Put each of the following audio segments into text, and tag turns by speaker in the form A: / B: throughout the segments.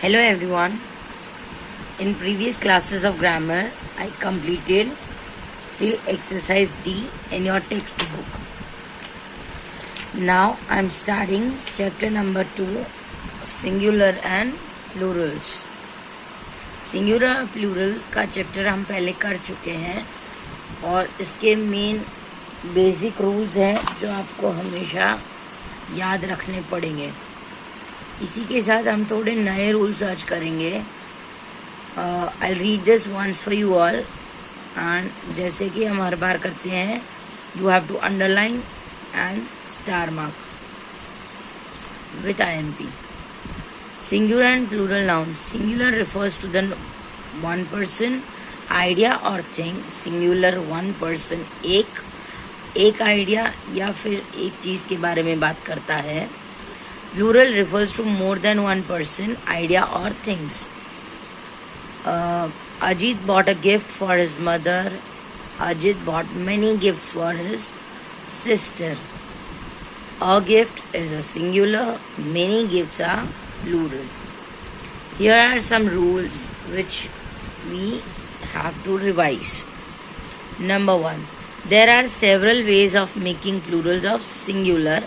A: Hello everyone. In previous classes of grammar, I completed till exercise D in your textbook. Now I am starting chapter number 2, singular and plurals. Singular और plural का chapter हम पहले कर चुके हैं और इसके मेन बेसिक रूल्स हैं जो आपको हमेशा याद रखने पड़ेंगे. इसी के साथ हम थोड़े नए रूल्स सर्च करेंगे. I read this once for you all and जैसे कि हम हर बार करते हैं, you have to underline and star mark with IMP. Singular and plural nouns. Singular refers to the one person, idea or thing. Singular one person, एक idea या फिर एक चीज के बारे में बात करता है. Plural refers to more than one person, idea or things. Ajit bought a gift for his mother. Ajit bought many gifts for his sister. A gift is a singular, many gifts are plural. Here are some rules which we have to revise. Number 1. There are several ways of making plurals of singular.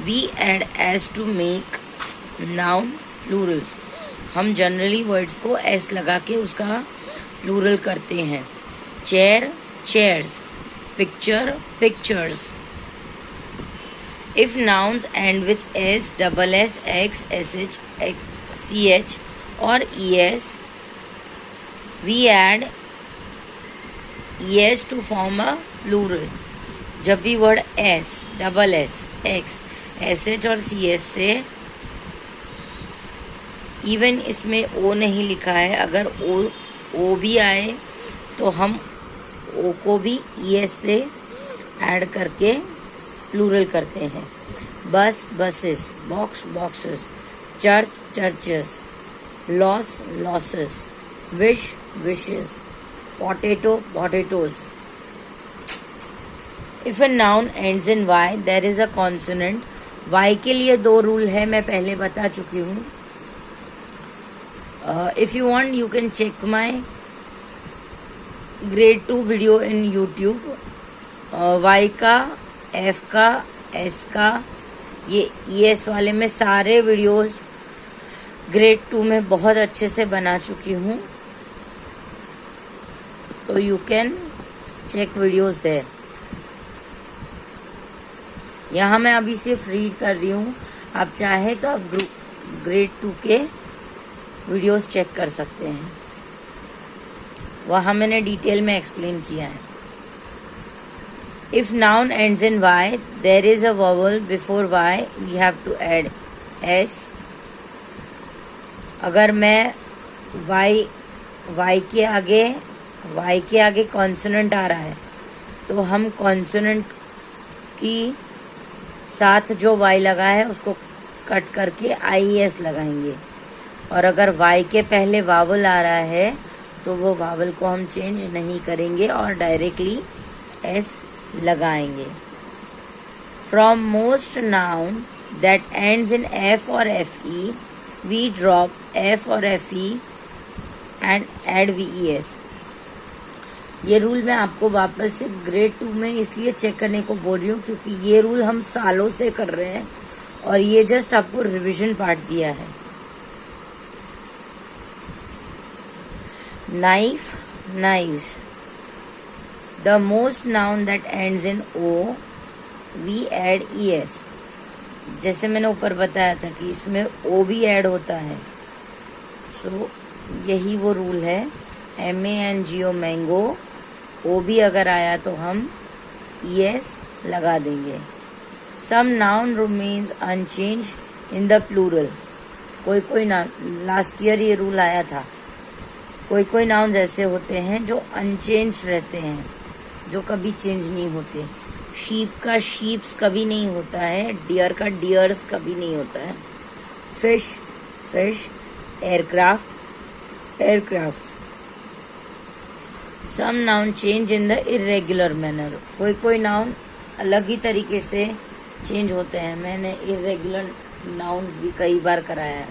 A: We add as to make noun plurals. हम generally words को s लगा के उसका plural करते हैं. Chair, chairs. Picture, pictures. If nouns end with s, double s, x, sh, ch or es, we add es to form a plural. जब भी word s, double s, x, sh और cs से, even इसमें o नहीं लिखा है, अगर o भी आए तो हम o को भी es से ऐड करके प्लूरल करते हैं. Bus, buses. Box, boxes. Church, churches. Loss, losses. Wish, wishes. Potato, potatoes. If a noun ends in y, there is a consonant. y के लिए 2 रूल है, मैं पहले बता चुकी हूँ. If you want you can check my grade 2 video in YouTube. y का, f का, s का, ये es वाले में सारे वीडियोस ग्रेड 2 में बहुत अच्छे से बना चुकी हूँ, तो you can check videos there. यहाँ मैं अभी सिर्फ रीड कर रही हूँ. आप चाहे तो आप ग्रेड 2 के वीडियोस चेक कर सकते हैं, वहाँ मैंने डिटेल में एक्सप्लेन किया है. If noun ends in y, there is a vowel before y. We have to add s. अगर मैं y के आगे कॉन्सोनेंट आ रहा है तो हम कॉन्सोनेंट की साथ जो y लगा है उसको कट करके IES लगाएंगे. और अगर y के पहले वावल आ रहा है तो वो वावल को हम चेंज नहीं करेंगे और डायरेक्टली s लगाएंगे. From most noun that ends in f or fe, we drop f or fe and add ves. ये रूल मैं आपको वापस से ग्रेड 2 में इसलिए चेक करने को बोल रही हूँ क्योंकि ये रूल हम सालों से कर रहे हैं और ये जस्ट आपको रिवीजन पार्ट दिया है. Knife, knives. The most noun that ends in o, we add es. जैसे मैंने ऊपर बताया था कि इसमें o भी ऐड होता है. सो यही वो रूल है. MANGO मैंगो, o भी अगर आया तो हम es लगा देंगे. Some noun remains unchanged in the plural. कोई नाउन, लास्ट ईयर ये रूल आया था. कोई नाउन ऐसे होते हैं जो अनचेंज रहते हैं, जो कभी चेंज नहीं होते. शीप का शीप्स कभी नहीं होता है. डियर का डियर्स कभी नहीं होता है. Fish, fish. Aircraft, aircrafts. Some noun change in the irregular manner. कोई नाउन अलग ही तरीके से चेंज होते हैं. मैंने इरेगुलर नाउन्स भी कई बार कराया है.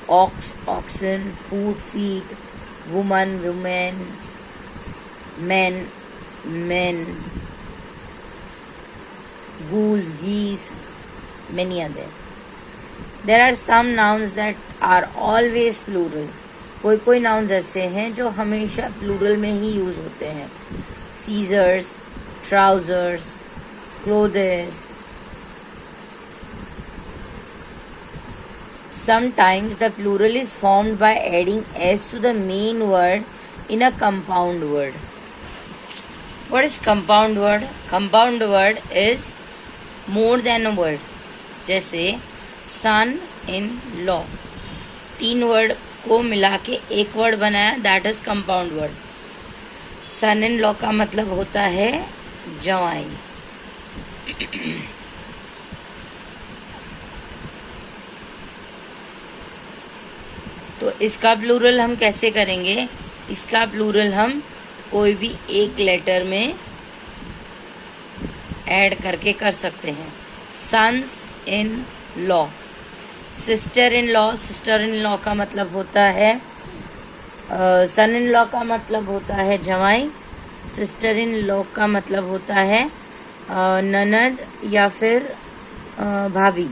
A: ox, oxen, food, feet, woman, women, men, men, goose, geese, many other. There are some nouns that are always plural. कोई nouns ऐसे हैं जो हमेशा plural में ही यूज होते हैं. Scissors, trousers, clothes. Sometimes the plural is formed by adding s to the main word in a compound word. What is compound word? Compound word is more than a word. जैसे son in law, 3 word को मिला के एक word बनाया, that is compound word. Son in law का मतलब होता है जवाई. तो इसका प्लूरल हम कैसे करेंगे? इसका प्लूरल हम कोई भी एक लेटर में ऐड करके कर सकते हैं. Sons in law. Sister in law, sister in law का मतलब होता है, सन इन लॉ का मतलब होता है जवाई. सिस्टर इन लॉ का मतलब होता है ननद या फिर भाभी.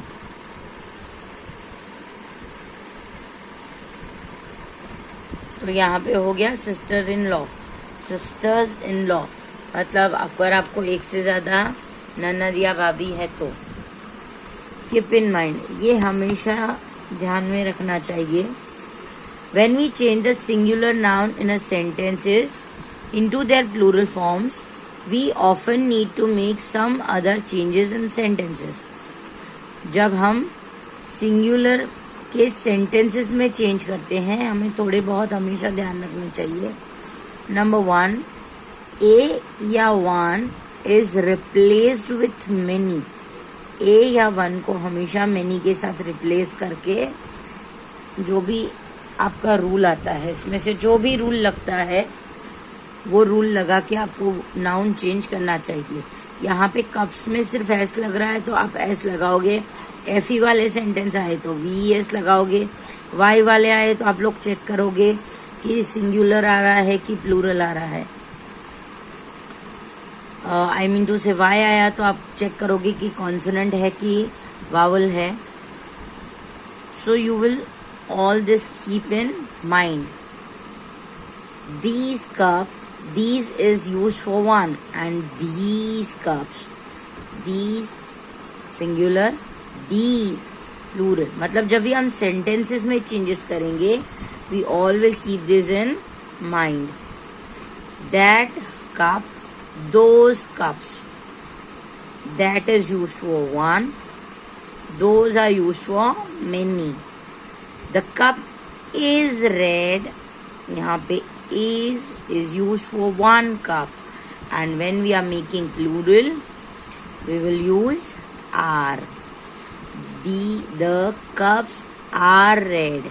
A: तो यहाँ पे हो गया sister in law. Sisters in law मतलब अगर आपको एक से ज्यादा ननद या भाभी है तो. कीप इन माइंड, ये हमेशा ध्यान में रखना चाहिए. When we change the singular noun in a sentences into their plural forms, we often need to make some other changes in sentences. जब हम सिंगुलर के सेंटेंसेस में चेंज करते हैं, हमें थोड़े बहुत हमेशा ध्यान रखना चाहिए. नंबर 1, ए या one is replaced with many. A या वन को हमेशा मेनी के साथ रिप्लेस करके जो भी आपका रूल आता है, इसमें से जो भी रूल लगता है वो रूल लगा के आपको नाउन चेंज करना चाहिए. यहाँ पे कप्स में सिर्फ एस लग रहा है तो आप एस लगाओगे. एफ ई वाले सेंटेंस आए तो वी एस लगाओगे. वाई वाले आए तो आप लोग चेक करोगे कि सिंगुलर आ रहा है कि प्लूरल आ रहा है. आई मीन टू से वाई आया तो आप चेक करोगे कि कॉन्सोनेंट है कि वावल है. So you will all this keep in mind. These cup, these is used for one, and these cups, these singular, these plural. मतलब जब भी हम sentences में changes करेंगे, we all will keep this in mind. That cup, those cups, that is used for one, those are used for many. The cup is red. यहाँ पे is used for one cup, and when we are making plural, we will use are. The cups are red.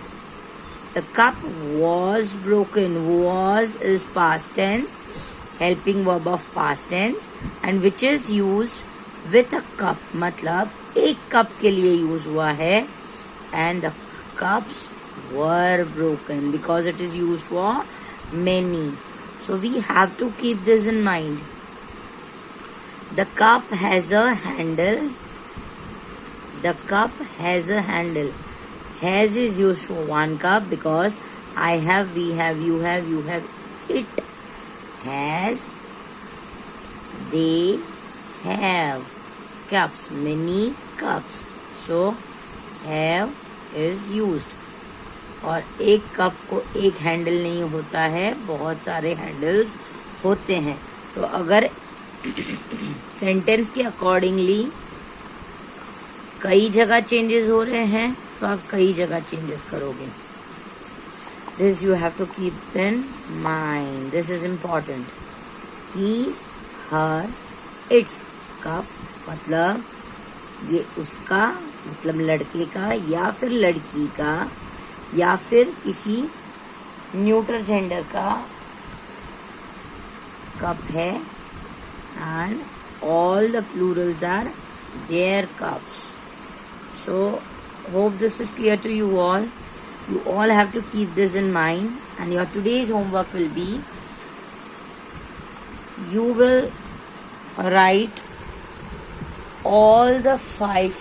A: The cup was broken. Was is past tense, helping verb of past tense, and which is used with a cup. मतलब एक cup के लिए use हुआ है, and the cups were broken because it is used for many. So we have to keep this in mind. The cup has a handle. The cup has a handle. Has is used for one cup because I have, we have, you have, you have. It has, they have cups, many cups. So have is used. और एक cup को एक handle नहीं होता है, बहुत सारे handles होते हैं. तो अगर सेंटेंस के अकॉर्डिंगली कई जगह चेंजेस हो रहे हैं तो आप कई जगह चेंजेस करोगे. This you have to keep in mind. This is important. His, her, its. Cup मतलब ये उसका, मतलब लड़के का या फिर लड़की का या फिर किसी न्यूट्रल जेंडर का कप है. And all the plurals are their cups. So hope this is clear to you all. You all have to keep this in mind, and your today's homework will be, you will write all the five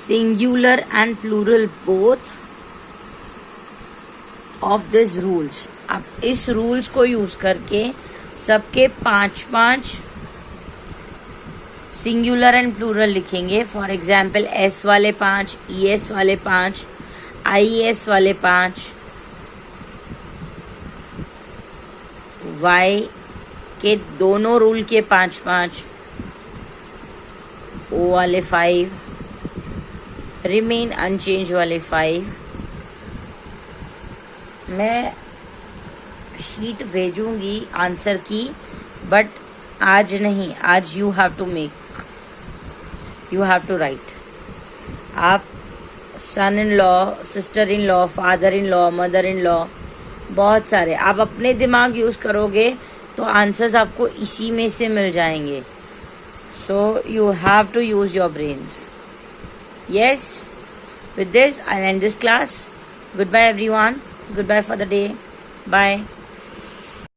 A: singular and plural both of this rules. अब इस rules को use करके सबके 5 singular and plural लिखेंगे. For example S वाले 5, ES वाले 5, IES वाले 5, Y के दोनों रूल के 5, O वाले 5, रिमेन अनचेंज वाले 5. मैं शीट भेजूंगी आंसर की, बट आज नहीं. आज यू हैव टू राइट. आप son in law, sister in law, father in law, mother in law, बहुत सारे आप अपने दिमाग यूज करोगे तो आंसर्स आपको इसी में से मिल जाएंगे. So you have to use your brains. Yes, with this I'll end this class. Goodbye everyone. Goodbye for the day. Bye.